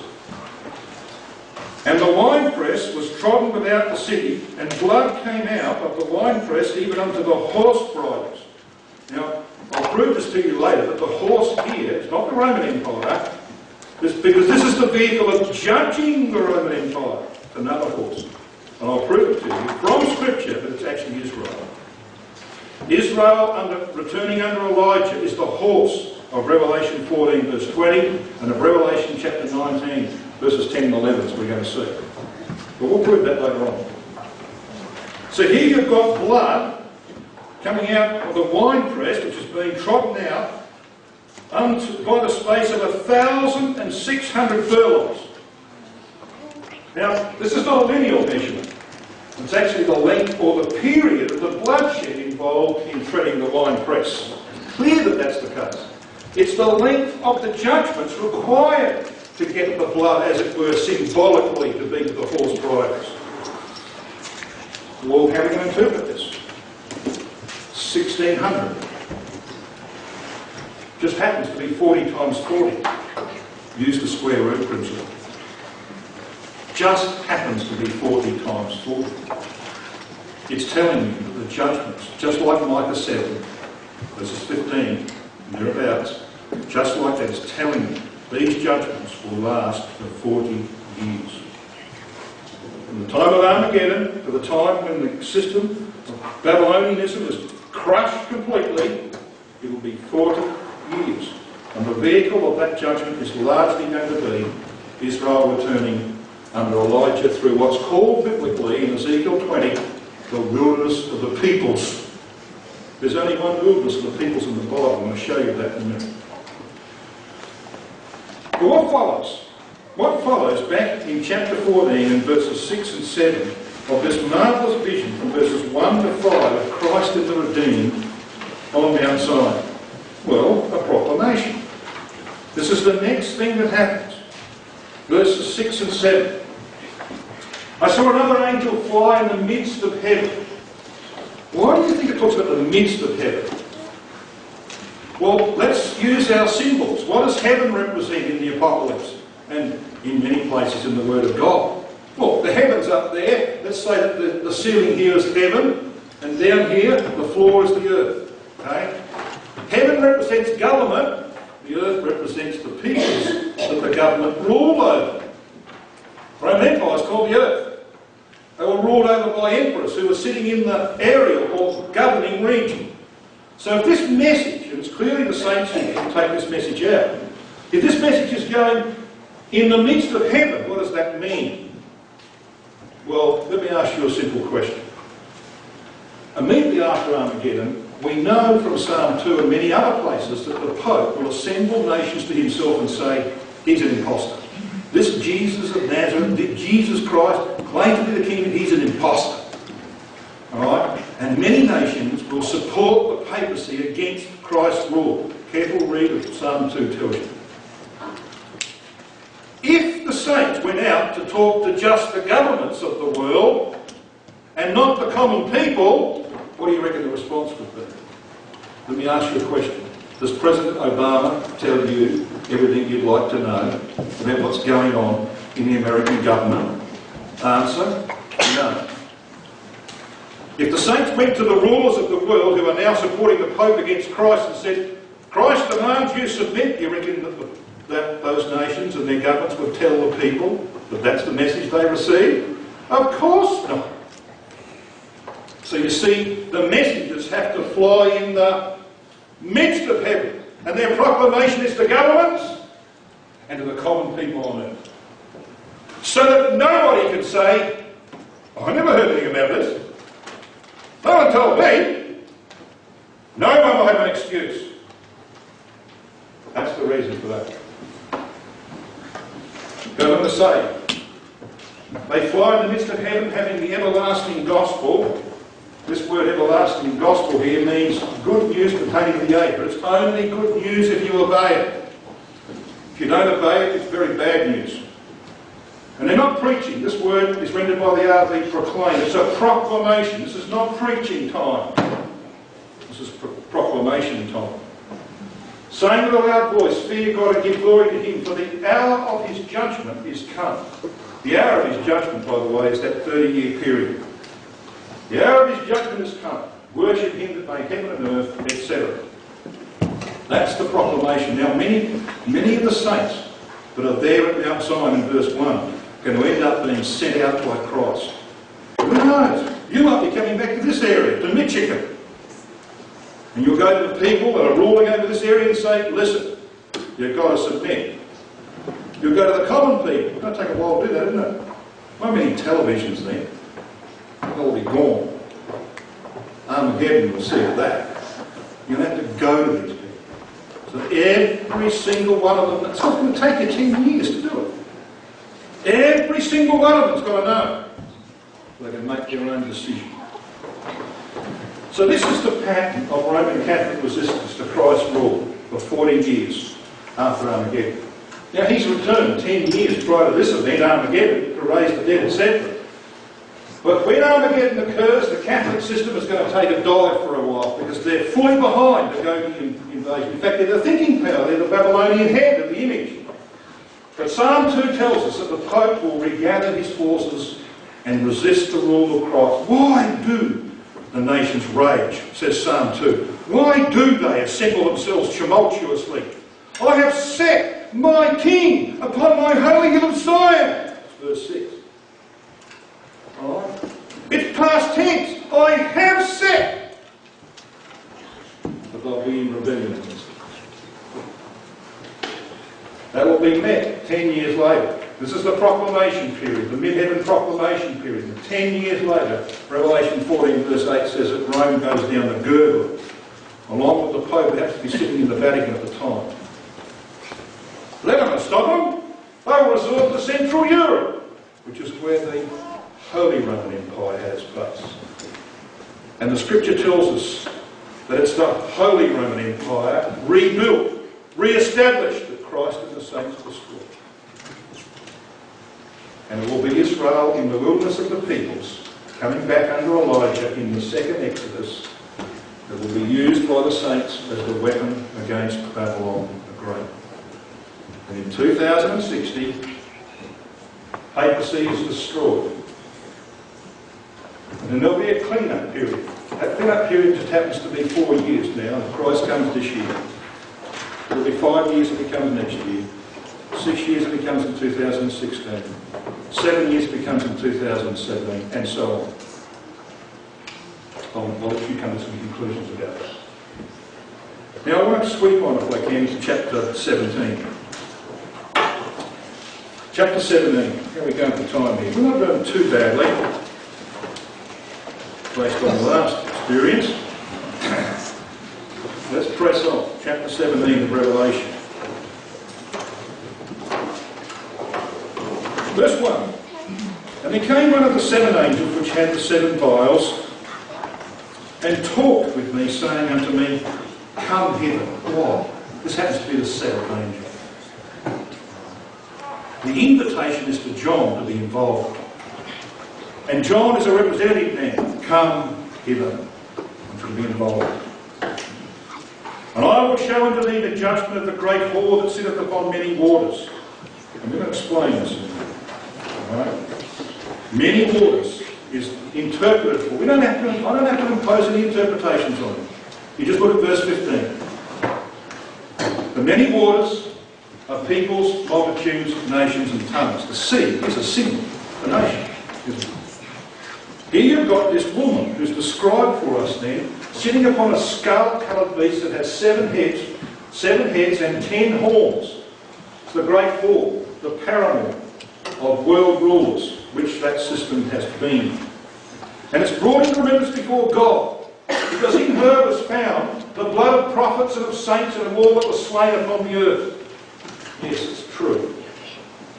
And the winepress was trodden without the city, and blood came out of the winepress even unto the horse bridles. Now, I'll prove this to you later, that the horse here is not the Roman Empire, because this is the vehicle of judging the Roman Empire. It's another horse. And I'll prove it to you from Scripture that it's actually Israel. Israel, returning under Elijah, is the horse of Revelation 14 verse 20 and of Revelation chapter 19 verses 10 and 11, as we're going to see. But we'll prove that later on. So here you've got blood coming out of the winepress, which is being trodden out by the space of 1,600 furlongs. Now, this is not a lineal measurement. It's actually the length or the period of the bloodshed involved in treading the winepress. Clear that that's the case. It's the length of the judgments required to get the blood, as it were, symbolically to be to the horse bridles. Well, how are we going to interpret this? 1,600. Just happens to be 40 times 40. Use the square root principle. Just happens to be 40 times 40. It's telling you that the judgments, just like Micah 7, verses 15, thereabouts, just like that, it's telling you these judgments will last for 40 years. From the time of Armageddon to the time when the system of Babylonianism is crushed completely, it will be 40 years. And the vehicle of that judgment is largely going to be Israel returning under Elijah through what's called biblically in Ezekiel 20, the wilderness of the peoples. There's only one wilderness of the peoples in the Bible. I'm going to show you that in a minute. But what follows? What follows back in chapter 14 and verses 6 and 7 of this marvellous vision from verses 1 to 5 of Christ and the redeemed on Mount Zion? Well, a proclamation. This is the next thing that happens. Verses 6 and 7. I saw another angel fly in the midst of heaven. Why do you think it talks about the midst of heaven? Well, let's use our symbols. What does heaven represent in the Apocalypse and in many places in the Word of God? Well, the heaven's up there. Let's say that the ceiling here is heaven, and down here the floor is the earth. Okay? Heaven represents government. The earth represents the peoples that the government ruled over. The Roman Empire is called the earth. They were ruled over by emperors who were sitting in the area or governing region. So if this message, and it's clearly the saints who can take this message out, if this message is going in the midst of heaven, what does that mean? Well, let me ask you a simple question. Immediately after Armageddon, we know from Psalm 2 and many other places that the Pope will assemble nations to himself and say, he's an imposter. This Jesus of Nazareth, Jesus Christ, claimed to be the king, he's an imposter. Alright? And many nations will support the papacy against Christ's rule. Careful read of Psalm 2 tells you. If the saints went out to talk to just the governments of the world and not the common people, what do you reckon the response would be? Let me ask you a question. Does President Obama tell you everything you'd like to know about what's going on in the American government? Answer, no. If the saints went to the rulers of the world who are now supporting the Pope against Christ and said, Christ demands you submit, you reckon that the that those nations and their governments would tell the people that that's the message they receive? Of course not. So you see, the messengers have to fly in the midst of heaven, and their proclamation is to governments and to the common people on earth. So that nobody can say, I never heard anything about this. No one told me. No one will have an excuse. That's the reason for that. Goes on to say, they fly in the midst of heaven having the everlasting gospel. This word everlasting gospel here means good news pertaining to the age, but it's only good news if you obey it. If you don't obey it, it's very bad news. And they're not preaching. This word is rendered by the RV proclaim. It's a proclamation. This is not preaching time. This is proclamation time. Saying with a loud voice, fear God and give glory to him, for the hour of his judgment is come. The hour of his judgment, by the way, is that 30-year period. The hour of his judgment has come. Worship him that made heaven and earth, etc. That's the proclamation. Now, many of the saints that are there at Mount Zion in verse 1 are going to end up being sent out by Christ. Who knows? You might be coming back to this area, to Michigan. And you'll go to the people that are ruling over this area and say, listen, you've got to submit. You'll go to the common people. It's going to take a while to do that, isn't it? Won't be any televisions then. They'll be gone. Armageddon will see that. You'll have to go to these people. So every single one of them, it's not going to take you 10 years to do it. Every single one of them's got to know. So they can make their own decision. So this is the pattern of Roman Catholic resistance to Christ's rule for 14 years after Armageddon. Now he's returned 10 years prior to this event, Armageddon, to raise the dead, etc. But when Armageddon occurs, the Catholic system is going to take a dive for a while because they're fully behind the Gogian invasion. In fact, they're the thinking power, they're the Babylonian head of the image. But Psalm 2 tells us that the Pope will regather his forces and resist the rule of Christ. Why do the nations rage, says Psalm 2. Why do they assemble themselves tumultuously? I have set my king upon my holy hill of Zion. That's verse 6. Alright? It's past tense. I have set. But they'll be in rebellion against it. That will be met 10 years later. This is the proclamation period, the mid-heaven proclamation period. And 10 years later, Revelation 14 verse 8 says that Rome goes down the gurgler, along with the Pope who happens to be sitting in the Vatican at the time. They're not going to stop them. They'll resort to Central Europe, which is where the Holy Roman Empire has base. And the scripture tells us that it's the Holy Roman Empire rebuilt, re-established, that Christ and the saints destroyed. And it will be Israel in the wilderness of the peoples, coming back under Elijah in the second Exodus, that will be used by the saints as the weapon against Babylon the Great. And in 2060, papacy is destroyed. And then there'll be a clean-up period. That clean-up period just happens to be 4 years now, and Christ comes this year. It'll be 5 years if he comes next year. 6 years if he comes in 2016. 7 years if he comes in 2017, and so on. I'll let you come to some conclusions about that. Now I want to sweep on, if I can, to chapter 17. Chapter 17. How are we going for time here? We're not doing too badly, based on the last experience. Let's press on. Chapter 17 of Revelation. Verse 1. And there came one of the seven angels which had the seven vials, and talked with me, saying unto me, Come hither. Why? This happens to be the seventh angel. The invitation is for John to be involved. And John is a representative now. Come hither. And to be involved. And I will show unto thee the judgment of the great whore that sitteth upon many waters. I'm going to explain this. Right? Many waters is interpreted for. I don't have to impose any interpretations on it. You just look at verse 15. The many waters of peoples, multitudes, nations and tongues. The sea is a symbol for nation, isn't it? Here you've got this woman who's described for us then, sitting upon a scarlet-coloured beast that has 7 heads and 10 horns. It's the great four, the paramour of world rulers, which that system has been. And it's brought into remembrance before God, because in her was found the blood of prophets and of saints and of all that was slain upon the earth. Yes, it's true.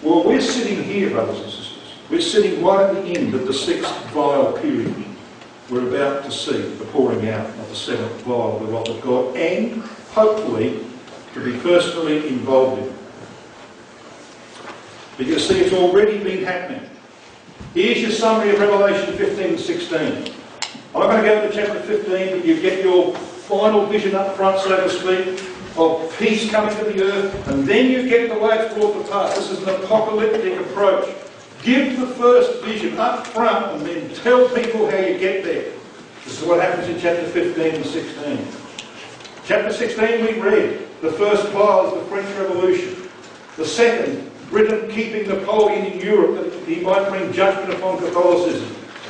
Well, we're sitting here, brothers and sisters. We're sitting right at the end of the 6th vial period. We're about to see the pouring out of the 7th vial of the wrath of God, and hopefully to be personally involved in. But you see, it's already been happening. Here's your summary of Revelation 15 and 16. I'm not going to go to chapter 15, but you get your final vision up front, so to speak, of peace coming to the earth, and then you get the way it's brought to pass. This is an apocalyptic approach. Give the first vision up front and then tell people how you get there. This is what happens in chapter 15 and 16. Chapter 16 we read, the first vial is the French Revolution. The second, Britain keeping Napoleon in Europe that he might bring judgment upon Catholicism.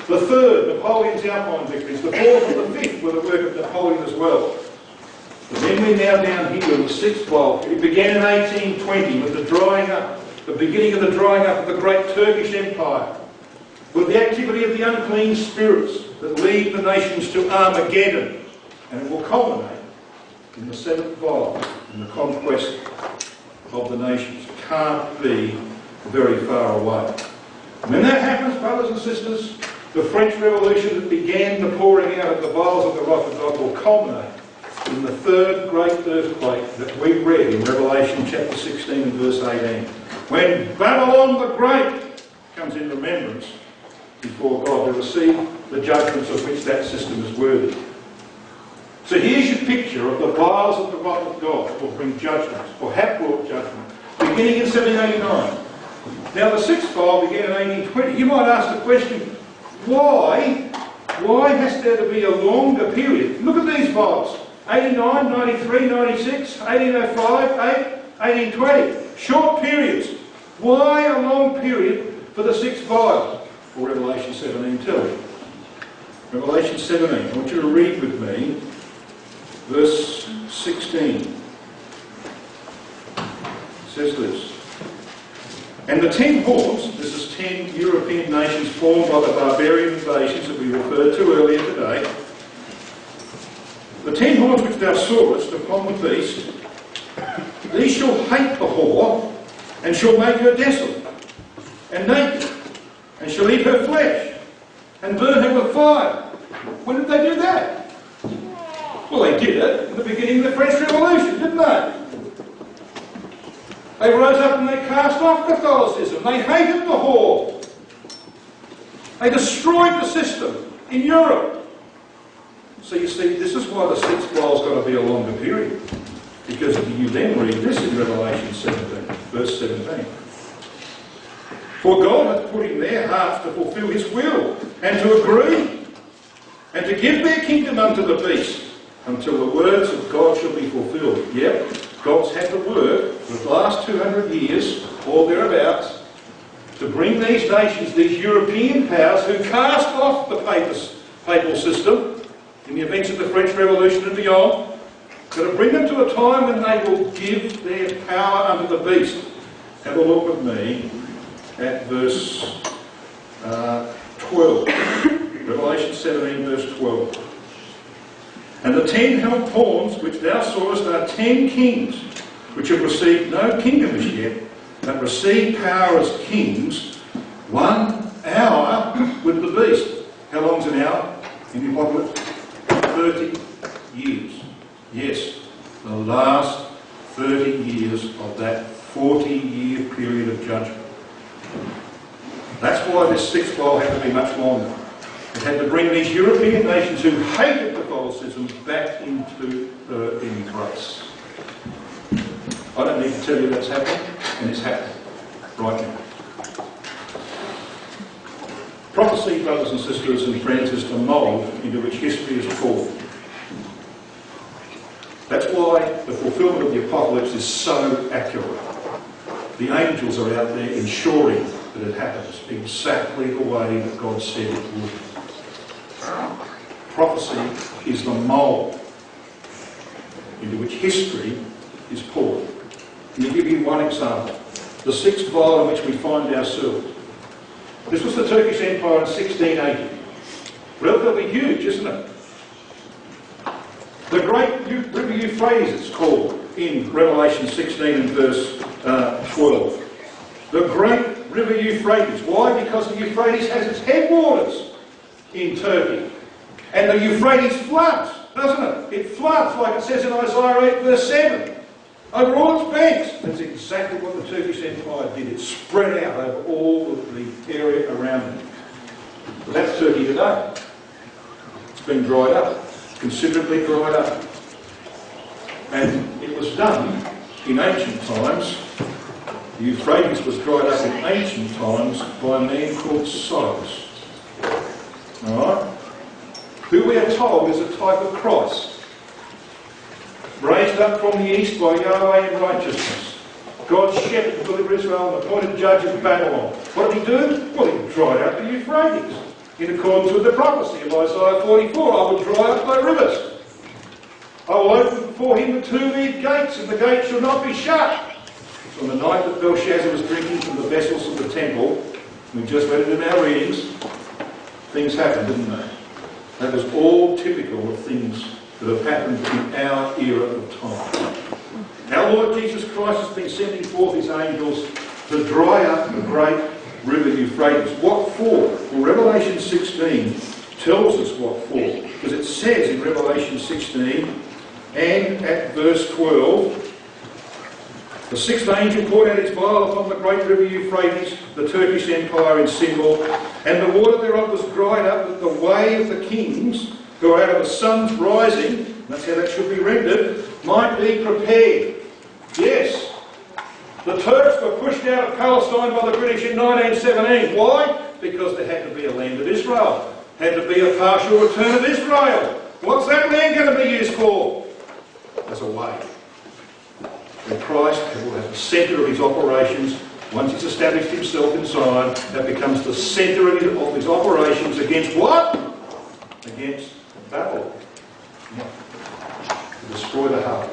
The third, Napoleon's Alpine victories. The fourth and the fifth were the work of Napoleon as well. But then we're now down here in the 6th vial. It began in 1820 with the drying up, the beginning of the drying up of the great Turkish Empire, with the activity of the unclean spirits that lead the nations to Armageddon. And it will culminate in the 7th vial, in the conquest of the nations. It can't be very far away. And when that happens, brothers and sisters, the French Revolution that began the pouring out of the vials of the wrath of God will culminate in the 3rd great earthquake that we read in Revelation chapter 16 and verse 18. When Babylon the Great comes in remembrance before God to receive the judgments of which that system is worthy. So here's your picture of the vials of the wrath of God that will bring judgment, or have brought judgment, beginning in 1789. Now the 6th vial began in 1820. You might ask the question, why has there to be a longer period? Look at these vials. 89, 93, 96, 1805, 1820. Short periods. Why a long period for the 6th vial? Or Revelation 17 tell you. Revelation 17. I want you to read with me verse 16. It says this. And the 10 horns, this is 10 European nations formed by the barbarian invasions that we referred to earlier today. The 10 horns which thou sawest upon the beast, these shall hate the whore, and shall make her desolate, and naked, and shall eat her flesh, and burn her with fire. When did they do that? Well, they did it in the beginning of the French Revolution, didn't they? They rose up and they cast off Catholicism. They hated the whore. They destroyed the system in Europe. So you see, this is why the 6th vial's got to be a longer period. Because you then read this in Revelation 17, verse 17. For God hath put in their hearts to fulfill his will, and to agree, and to give their kingdom unto the beast, until the words of God shall be fulfilled. Yep, God's had to work for the last 200 years, or thereabouts, to bring these nations, these European powers, who cast off the papal system in the events of the French Revolution and beyond, to bring them to a time when they will give their power unto the beast. Have a look with me at verse 12. Revelation 17, verse 12. And the 10 horns which thou sawest are 10 kings, which have received no kingdom as yet, but receive power as kings 1 hour with the beast. How long's an hour in the Apocalypse? 30 years. Yes, the last 30 years of that 40-year period of judgment. That's why this 6th vial had to be much longer. It had to bring these European nations who hated Catholicism back into in grace. I don't need to tell you that's happening, and it's happening right now. Prophecy, brothers and sisters and friends, is the mould into which history is formed. That's why the fulfilment of the Apocalypse is so accurate. The angels are out there ensuring that it happens exactly the way that God said it would. Prophecy is the mould into which history is poured. Let me give you one example. The sixth vial in which we find ourselves. This was the Turkish Empire in 1680. Relatively huge, isn't it? The great river Euphrates, it's called in Revelation 16 and verse 12. The great river Euphrates. Why? Because the Euphrates has its headwaters in Turkey. And the Euphrates floods, doesn't it? It floods, like it says in Isaiah 8 verse 7, over all its banks. That's exactly what the Turkish Empire did. It spread out over all of the area around it. But that's Turkey today. It's been dried up, considerably dried up. And it was done in ancient times. The Euphrates was dried up in ancient times by a man called Cyrus. Alright? Who we are told is a type of Christ. Raised up from the east by Yahweh in righteousness. God's shepherd to deliver Israel and appointed judge of Babylon. What did he do? Well, he dried up the Euphrates. In accordance with the prophecy of Isaiah 44, I will dry up thy rivers. I will open before him the two-leaved gates, and the gates shall not be shut. So on the night that Belshazzar was drinking from the vessels of the temple, we just read it in our readings, things happened, didn't they? That was all typical of things that have happened in our era of time. Our Lord Jesus Christ has been sending forth his angels to dry up the great river Euphrates. What for? Well, Revelation 16 tells us what for. Because it says in Revelation 16 and at verse 12, the sixth angel poured out his vial upon the great river Euphrates, the Turkish Empire in symbol, and the water thereof was dried up, that the way of the kings who are out of the sun's rising, that's how that should be rendered, might be prepared. Yes, the Turks were pushed out of Palestine by the British in 1917. Why? Because there had to be a land of Israel. Had to be a partial return of Israel. What's that land going to be used for? As a way. And Christ will have the centre of his operations. Once he's established himself in Zion, that becomes the centre of his operations against what? Against Babylon. To destroy the heart.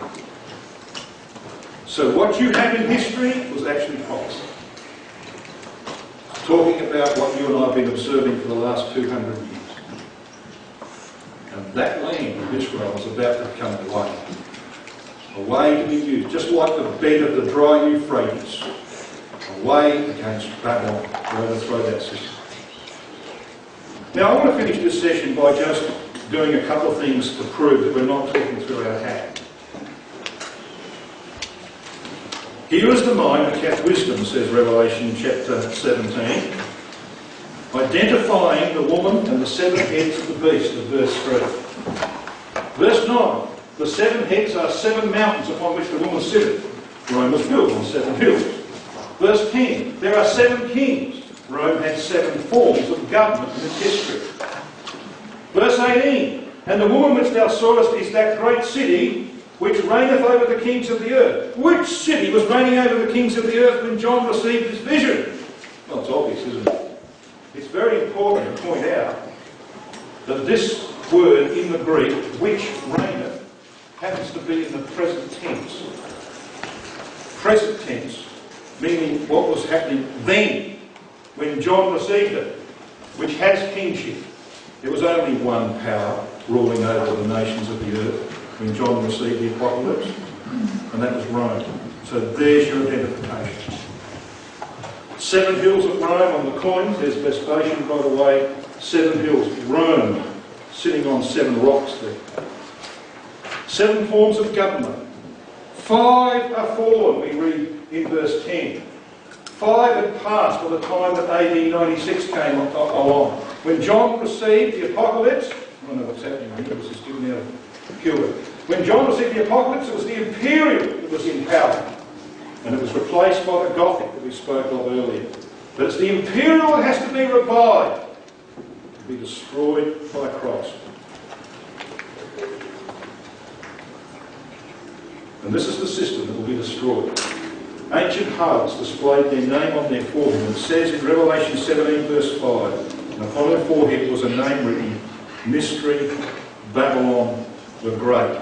So what you have in history was actually prophecy. Talking about what you and I have been observing for the last 200 years. And that land of Israel is about to become a way. A way to be used, just like the bed of the dry Euphrates. A way against Babylon to overthrow that system. Now I want to finish this session by just doing a couple of things to prove that we're not talking through our hat. Here is the mind that hath wisdom, says Revelation chapter 17, identifying the woman and the seven heads of the beast, of verse 3. Verse 9, the seven heads are seven mountains upon which the woman sitteth. Rome was built on seven hills. Verse 10, there are seven kings. Rome had seven forms of government in its history. Verse 18, and the woman which thou sawest is that great city which reigneth over the kings of the earth. Which city was reigning over the kings of the earth when John received his vision? Well, it's obvious, isn't it? It's very important to point out that this word in the Greek, which reigneth, happens to be in the present tense. Present tense, meaning what was happening then, when John received it, which has kingship. There was only one power ruling over the nations of the earth when John received the apocalypse, and that was Rome. So there's your identification. Seven hills of Rome on the coins. There's Vespasian, by the way. Seven hills. Rome, sitting on seven rocks there. Seven forms of government. 5 are fallen, we read in verse 10. 5 had passed by the time that AD 96 came along. When John received the apocalypse, I don't know what's happening here, this is giving out a cure. When John received the apocalypse, it was the imperial that was in power. And it was replaced by the Gothic that we spoke of earlier. But it's the imperial that has to be revived, to be destroyed by Christ. And this is the system that will be destroyed. Ancient harlots displayed their name on their forehead. It says in Revelation 17 verse 5, and upon her forehead was a name written, Mystery, Babylon the Great,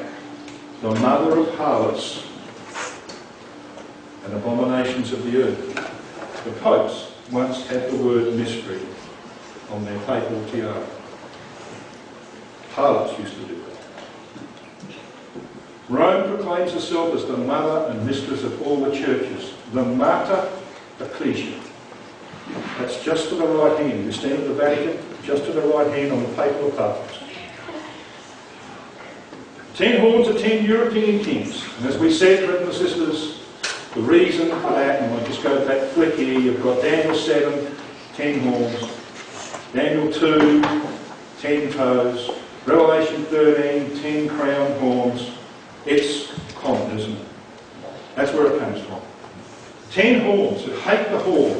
the mother of harlots and abominations of the earth. The popes once had the word mystery on their papal tiara. Harlots used to do that. Rome proclaims herself as the mother and mistress of all the churches, the Mater Ecclesia. That's just to the right hand. You stand at the Vatican, just to the right hand on the papal apartments. 10 horns are 10 European kings. And as we said, brothers and sisters, the reason for that, and I'll just go back flick here, you've got Daniel 7, 10 horns, Daniel 2, 10 toes, Revelation 13, 10 crowned horns. It's common, isn't it? That's where it comes from. 10 horns that hate the horn.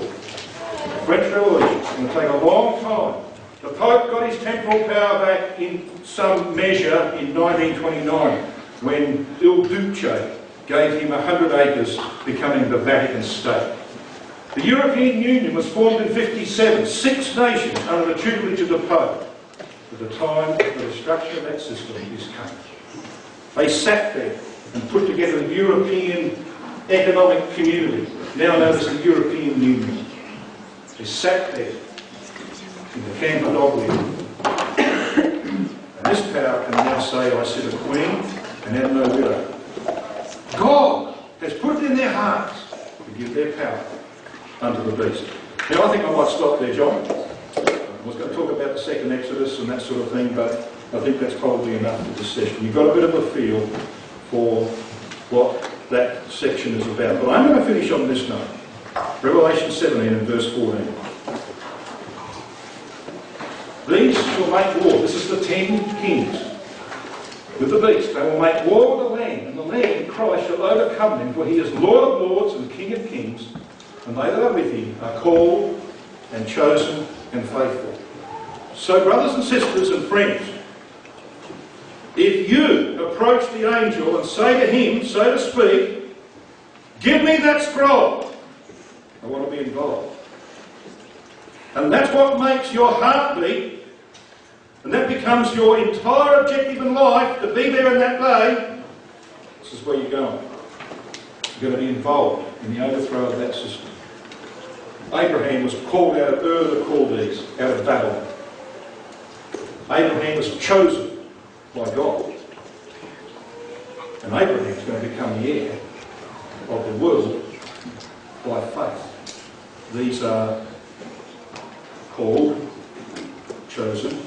French Revolution. It's going to take a long time. The Pope got his temporal power back in some measure in 1929 when Il Duce gave him 100 acres, becoming the Vatican State. The European Union was formed in 57, 6 nations under the tutelage of the Pope. At the time, the destruction of that system is coming. They sat there and put together the European Economic Community, now known as the European Union. They sat there in the Camp and this power can now say, I sit a queen and have no widow. God has put it in their hearts to give their power unto the beast. Now I think I might stop there, John. I was going to talk about the second Exodus and that sort of thing, but I think that's probably enough for this session. You've got a bit of a feel for what that section is about. But I'm going to finish on this note. Revelation 17 and verse 14. These shall make war. This is the 10 kings with the beast. They will make war with the Lamb, and the Lamb, Christ, shall overcome them, for he is Lord of lords and King of kings, and they that are with him are called and chosen and faithful. So, brothers and sisters and friends, if you approach the angel and say to him, so to speak, give me that scroll, I want to be involved. And that's what makes your heart beat, and that becomes your entire objective in life, to be there in that day. This is where you're going. You're going to be involved in the overthrow of that system. Abraham was called out of Ur the Chaldees, out of Babylon. Abraham was chosen by God. And Abraham is going to become the heir of the world by faith. These are called, chosen,